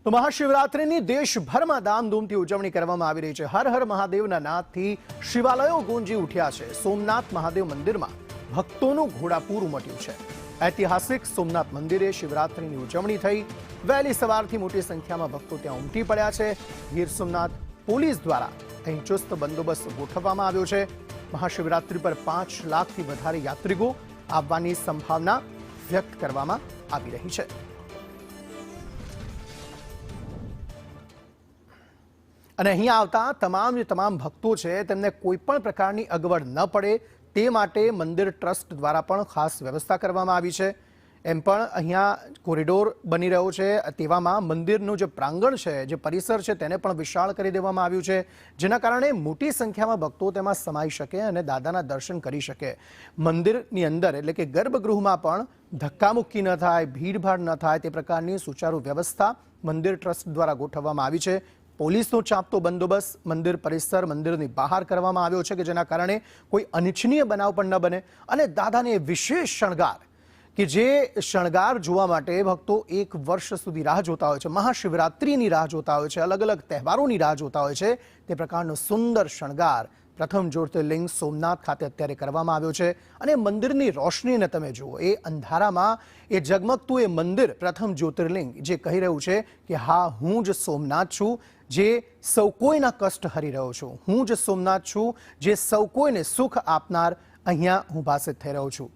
તો મહાશિવરાત્રિની દેશભરમાં ધામધૂમથી ઉજવણી કરવામાં આવી રહી છે। હર હર મહાદેવના નાદથી શિવાલયો ગુંજી ઉઠ્યા છે। સોમનાથ મહાદેવ મંદિરમાં ભક્તોનું ઘોડાપૂર ઉમટ્યું છે। ઐતિહાસિક સોમનાથ મંદિરે શિવરાત્રિની ઉજવણી થઈ। વહેલી સવારથી મોટી સંખ્યામાં ભક્તો ત્યાં ઉમટી પડ્યા છે। ગીર સોમનાથ પોલીસ દ્વારા અહીં ચુસ્ત બંદોબસ્ત ગોઠવવામાં આવ્યો છે। મહાશિવરાત્રિ પર 5 લાખથી વધારે યાત્રિકો આવવાની સંભાવના વ્યક્ત કરવામાં આવી રહી છે। અને અહીંયા આવતા તમામ ભક્તો છે તેમને કોઈ પણ પ્રકારની અગવડ ન પડે તે માટે મંદિર ટ્રસ્ટ દ્વારા પણ ખાસ વ્યવસ્થા કરવામાં આવી છે। એમ પણ અહીંયા કોરિડોર બની રહ્યો છે, તેવામાં મંદિરનું જે પ્રાંગણ છે, જે પરિસર છે તેને પણ વિશાળ કરી દેવામાં આવ્યું છે, જેના કારણે મોટી સંખ્યામાં ભક્તો તેમાં સમાઈ શકે અને દાદાના દર્શન કરી શકે। મંદિરની અંદર એટલે કે ગર્ભગૃહમાં પણ ધક્કામુક્કી ન થાય, ભીડભાડ ન થાય તે પ્રકારની સુચારુ વ્યવસ્થા મંદિર ટ્રસ્ટ દ્વારા ગોઠવવામાં આવી છે। પોલીસનો ચાંપતો બંદોબસ્ત મંદિર પરિસર મંદિરની બહાર કરવામાં આવ્યો છે કે જેના કારણે કોઈ અનિચ્છનીય બનાવ પણ ન બને। અને દાદાને વિશેષ શણગાર કે જે શણગાર જોવા માટે ભક્તો 1 વર્ષ સુધી રાહ જોતા હોય છે, મહાશિવરાત્રિની રાહ જોતા હોય છે, અલગ અલગ તહેવારોની રાહ જોતા હોય છે, તે પ્રકારનો સુંદર શણગાર પ્રથમ જ્યોતિર્લિંગ સોમનાથ ખાતે અત્યારે કરવામાં આવ્યો છે। અને મંદિરની રોશનીને તમે જુઓ, એ અંધારામાં એ ઝગમગતું એ મંદિર પ્રથમ જ્યોતિર્લિંગ જે કહી રહ્યું છે કે હા, હું જ સોમનાથ છું, જે સૌ કોઈના કષ્ટ હરી રહ્યો છું, હું જ સોમનાથ છું, જે સૌ કોઈને સુખ આપનાર અહીંયા હું ભાસિત થઈ રહ્યો છું।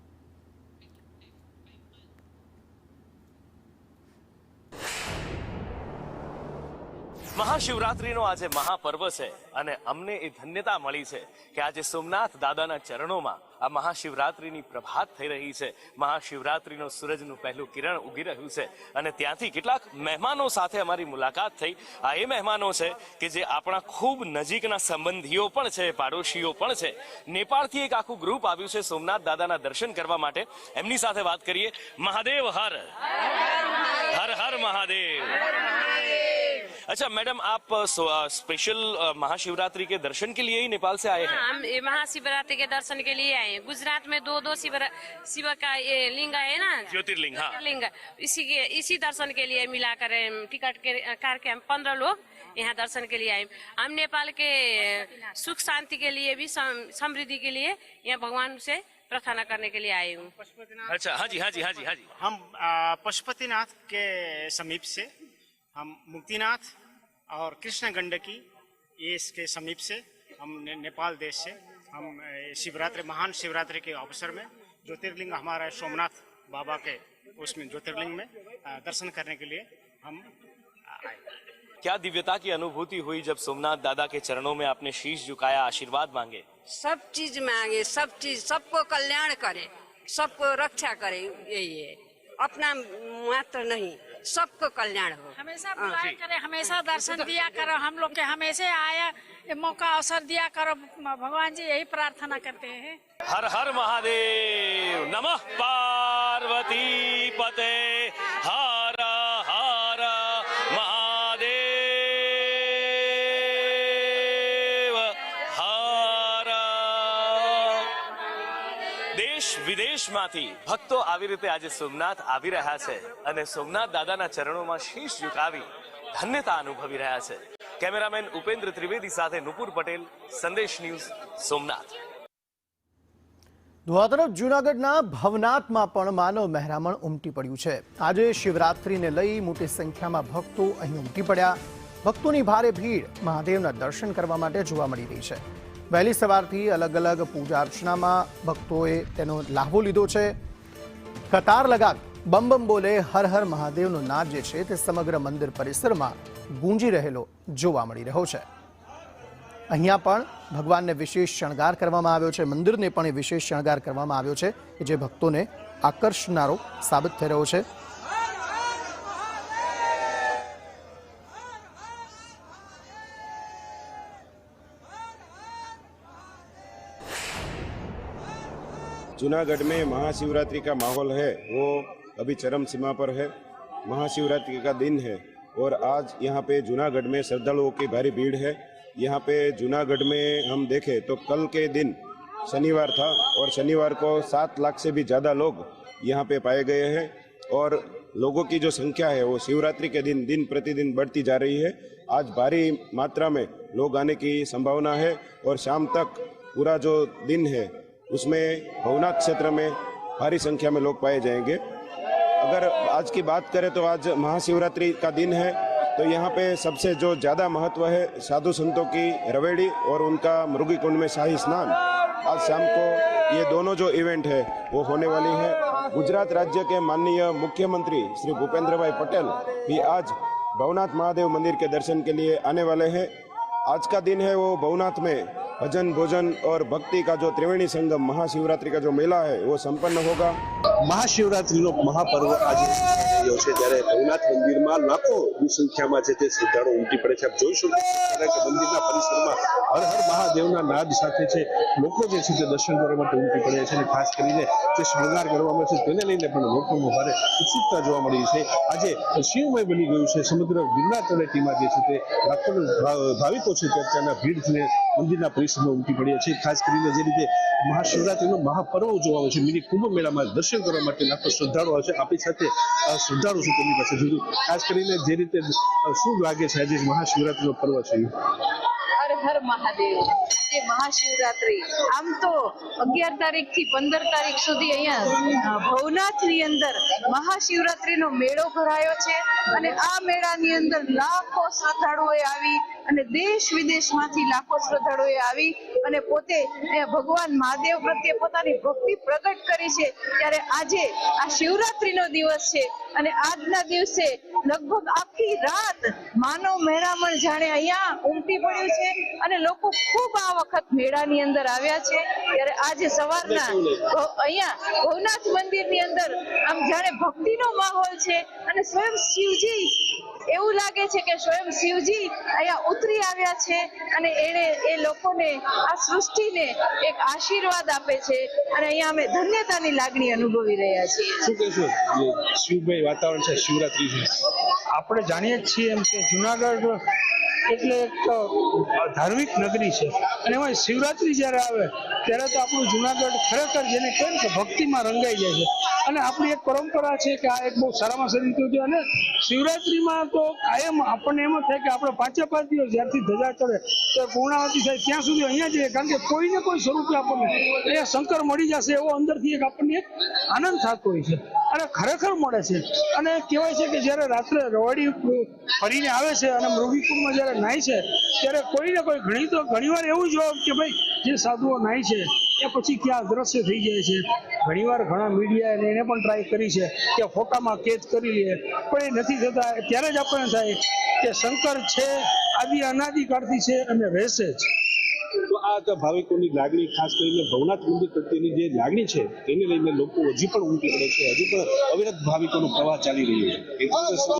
મહાશિવરાત્રિનો આજે મહાપર્વ છે અને અમને એ ધન્યતા મળી છે કે આજે સોમનાથ દાદાના ચરણોમાં આ મહાશિવરાત્રિની પ્રભાત થઈ રહી છે। મહાશિવરાત્રિનો સૂરજનું પહેલું કિરણ ઉગી રહ્યું છે અને ત્યાંથી કેટલાક મહેમાનો સાથે અમારી મુલાકાત થઈ। આ એ મહેમાનો છે કે જે આપણા ખૂબ નજીકના સંબંધીઓ પણ છે, પાડોશીઓ પણ છે। નેપાળથી એક આખું ગ્રુપ આવ્યું છે સોમનાથ દાદાના દર્શન કરવા માટે। એમની સાથે વાત કરીએ। મહાદેવ હર હર હર મહાદેવ। अच्छा मैडम, आप स्पेशल महाशिवरात्रि के दर्शन के लिए ही नेपाल से आए हैं? हम महाशिवरात्रि के दर्शन के लिए आए हैं। गुजरात में दो शिव का ये लिंग है ना, ज्योतिर्लिंग। हाँ, लिंग इसी दर्शन के लिए मिलाकर टिकट के करके हम 15 लोग यहाँ दर्शन के लिए आए। हम नेपाल के सुख शांति के लिए भी, समृद्धि के लिए यहाँ भगवान से प्रार्थना करने के लिए आए हूँ। अच्छा, हाँ जी हाँ जी हाँ जी हाँ जी। हम पशुपतिनाथ के समीप से, हम मुक्तिनाथ और कृष्ण गंडकी ये इसके समीप से, हम नेपाल देश से हम शिवरात्रि, महान शिवरात्रि के अवसर में ज्योतिर्लिंग हमारा सोमनाथ बाबा के उसमें ज्योतिर्लिंग में दर्शन करने के लिए हम आए। क्या दिव्यता की अनुभूति हुई जब सोमनाथ दादा के चरणों में आपने शीश झुकाया, आशीर्वाद मांगे? सब चीज मांगे, सब चीज, सबको कल्याण करे, सबको रक्षा करे, यही है, अपना मात्र नहीं, सबको कल्याण हो। हमेशा बुलाया करे, हमेशा दर्शन दिया करो, हम लोग के हमेशा आया मौका अवसर दिया करो, भगवान जी यही प्रार्थना करते हैं। हर हर महादेव। नमः पार्वती पते हर हर महादेव हर। देश विदेशમાંથી ભક્તો આવી રીતે આજે સોમનાથ આવી રહ્યા છે અને સોમનાથ દાદાના ચરણોમાં શીશ ઝુકાવી ધન્યતા અનુભવી રહ્યા છે। કેમેરામેન ઉપેન્દ્ર ત્રિવેદી સાથે નુપુર પટેલ, સંદેશ ન્યૂઝ, સોમનાથ। આ તરફ જૂનાગઢના ભવનાથમાં પણ માનવ મહેરામણ ઉમટી પડ્યું છે। આજે શિવરાત્રિને લઈ મોટી સંખ્યામાં ભક્તો અહીં ઉમટી પડ્યા। ભક્તોની ભારે ભીડ મહાદેવના દર્શન કરવા માટે જોવા મળી રહી છે। વહેલી સવારથી અલગ અલગ પૂજા અર્ચનામાં ભક્તોએ તેનો લાભો લીધો છે। કતાર લગાવી બમ બમ બોલે હર હર મહાદેવનો નાદ જે છે તે સમગ્ર મંદિર પરિસરમાં ગૂંજી રહેલો જોવા મળી રહ્યો છે। અહીંયા પણ ભગવાનને વિશેષ શણગાર કરવામાં આવ્યો છે, મંદિરને પણ વિશેષ શણગાર કરવામાં આવ્યો છે જે ભક્તોને આકર્ષનારો સાબિત થઈ રહ્યો છે। जूनागढ़ में महाशिवरात्रि का माहौल है वो अभी चरम सीमा पर है। महाशिवरात्रि का दिन है और आज यहाँ पे जूनागढ़ में श्रद्धालुओं की भारी भीड़ है। यहाँ पे जूनागढ़ में हम देखें तो कल के दिन शनिवार था और शनिवार को 7 लाख से भी ज़्यादा लोग यहाँ पे पाए गए हैं और लोगों की जो संख्या है वो शिवरात्रि के दिन दिन प्रतिदिन बढ़ती जा रही है। आज भारी मात्रा में लोग आने की संभावना है और शाम तक पूरा जो दिन है उसमें भवनाथ क्षेत्र में भारी संख्या में लोग पाए जाएंगे। अगर आज की बात करें तो आज महाशिवरात्रि का दिन है, तो यहाँ पे सबसे जो ज़्यादा महत्व है साधु संतों की रवेड़ी और उनका मृगी कुंड में शाही स्नान। आज शाम को ये दोनों जो इवेंट है वो होने वाली है। गुजरात राज्य के माननीय मुख्यमंत्री श्री भूपेंद्र भाई पटेल भी आज भवनाथ महादेव मंदिर के दर्शन के लिए आने वाले हैं। आज का दिन है वो भवनाथ में भजन भोजन और भक्ति का जो त्रिवेणी संगम महाशिवरात्रि का जो मेला है वो संपन्न होगा। મહાશિવરાત્રીનો મહાપર્વ આજે રહ્યો છે, ત્યારે ભવનાથ મંદિરમાં લાખોની સંખ્યામાં છે તે શ્રદ્ધાળુઓ ઉમટી પડે છે. આપ જોઈ શકો છો કે મંદિરના પરિસરમાં હર હર મહાદેવના નાદ સાથે છે લોકો જે છે તે દર્શન કરવા માટે ઉમટી પડ્યા છે અને ખાસ કરીને જે શણગાર કરવામાં છે તેને લઈને પણ લોકોમાં ભારે ઉત્સુકતા જોવા મળી છે. આજે શિવમય બની ગયું છે સમગ્ર ગિરનાર તળેટીમાં જે છે તે લાખો ભાવિકો છે તે અત્યારના ભીડને મંદિરના પરિસરમાં ઉમટી પડ્યા છે. ખાસ કરીને જે રીતે મહાશિવરાત્રીનો મહાપર્વ ઉજવવામાં આવે છે, મિની કુંભ મેળામાં દર્શન કરવા માટે લાખો શ્રદ્ધાળુઓ આવે છે. આપણી સાથે શ્રદ્ધાળુ છે તેમની પાસે જોયું ખાસ કરીને જે રીતે શું લાગે છે આજે મહાશિવરાત્રીનો પર્વ છે. હર હર મહાદેવ. જે મહાશિવરાત્રી આમ તો 11 તારીખ થી 15 તારીખ સુધી અહીંયા ભવનાથની અંદર મહાશિવરાત્રીનો મેળો ભરાયો છે અને આ મેળાની અંદર લાખો શ્રદ્ધાળુઓએ આવી અને દેશ વિદેશમાંથી લાખો શ્રદ્ધાળુઓએ આવી અને પોતે ભગવાન મહાદેવ પ્રત્યે પોતાની ભક્તિ પ્રગટ કરી છે. ત્યારે આજે આ શિવરાત્રીનો દિવસ છે અને આજના દિવસે લગભગ આખી રાત માનવ મહેરામણ જાણે અહીંયા ઉમટી પડ્યું છે અને લોકો ખૂબ આ વખત મેળાની અંદર આવ્યા છે. ત્યારે આજે સવારના અહીંયા ભવનાથ મંદિરની અંદર આમ જાણે ભક્તિનો માહોલ છે અને સ્વયં શિવજી એવું લાગે છે કે સ્વયં શિવજી અહીંયા ઉતરી આવ્યા છે અને એને એ લોકોને આ સૃષ્ટિને એક આશીર્વાદ આપે છે અને અહીંયા અમે ધન્યતાની લાગણી અનુભવી રહ્યા છીએ. શું કહેશો શિવભાઈ, વાતાવરણ છે શિવરાત્રી છે, આપણે જાણીએ જ છીએ એમ કે જુનાગઢ એટલે એક ધાર્મિક નગરી છે અને એમાં શિવરાત્રી જ્યારે આવે ત્યારે તો આપણું જુનાગઢ ખરેખર જેને કહે કે ભક્તિમાં રંગાઈ જાય છે અને આપણી એક પરંપરા છે કે આ એક બહુ સારામાં સારી રીતે છે. અને શિવરાત્રીમાં તો કાયમ આપણને એમ થાય કે આપણે 5 દિવસ જ્યારથી ધજા ચડે તો પૂર્ણાવતી થાય ત્યાં સુધી અહીંયા જઈએ, કારણ કે કોઈને કોઈ સ્વરૂપે આપણને અહીંયા શંકર મળી જશે એવો અંદરથી એક આપણને એક આનંદ થતો હોય છે અને ખરેખર મળે છે. અને કહેવાય છે કે જ્યારે રાત્રે રવાડી ફરીને આવે છે અને મૃગીકુંડમાં જ્યારે નાય છે ત્યારે કોઈને કોઈ ઘણીવાર એવું જોયું કે ભાઈ જે સાધુઓ નાય છે એ પછી ક્યાં દ્રશ્ય થઈ જાય છે. ઘણીવાર ઘણા મીડિયાએ એને પણ ટ્રાય કરી છે કે ફોટામાં કેદ કરી લે, પણ એ નથી થતા. ત્યારે જ આપણને થાય કે શંકર છે, આદિ અનાદિકાળથી છે અને રહેશે જ. તો આ તો ભાવિકોની લાગણી, ખાસ કરીને ભવનાથ મંદિર પ્રત્યેની જે લાગણી છે તેને લઈને લોકો હજી પણ ઉમટી પડે છે. હજી પણ અવિરત ભાવિકોનો પ્રવાહ ચાલી રહ્યો છે.